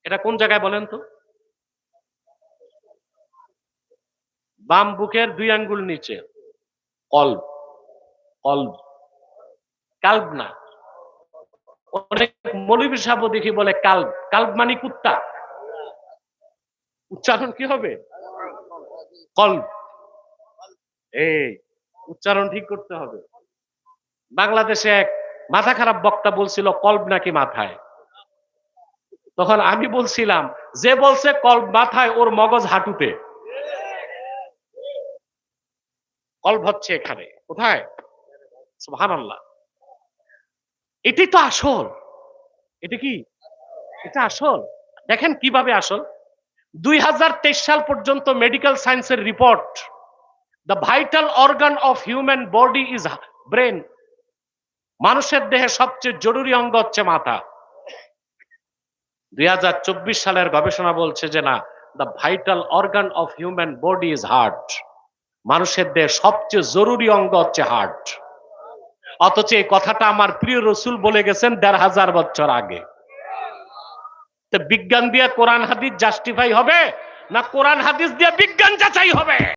এটা কোন জায়গায় বলেন তো? বাম বুকের 2 আঙ্গুল নিচে। কল্ব, কল্ব, কাল্ব না। অনেক মৌলবী সাহেব দেখি বলে কাল্ব। কাল্ব মানে কুত্তা। উচ্চারণ কি হবে? কল্ব। এই উচ্চারণ ঠিক করতে হবে। বাংলাদেশে এক মাথা খারাপ বক্তা বলছিল কল্ব নাকি মাথায়। তখন আমি বলছিলাম, যে বলছে কল্ব মাথায় ওর মগজ হাঁটুতে। কল্ব হচ্ছে এখানে। কোথায়? সুবহানাল্লাহ। এটাই তো আসল। এটা কি? এটা আসল। দেখেন কিভাবে আসল। 2023 সাল পর্যন্ত মেডিকেল সায়েন্সের report, the vital organ of human body is brain. মানুষের দেহে সবচেয়ে জরুরি অঙ্গ হচ্ছে মাথা। 2024 সালের গবেষণা বলছে যে না, the vital organ of human body is heart. মানুষের দেহে সবচেয়ে জরুরি অঙ্গ হচ্ছে হার্ট। অথচ এই কথাটা আমার প্রিয় রসুল বলে গেছেন 1500 বছর আগে। তো বিজ্ঞান দিয়ে কোরআন হাদিস জাস্টিফাই হবে, না কোরআন হাদিস দিয়ে বিজ্ঞান যাচাই হবে?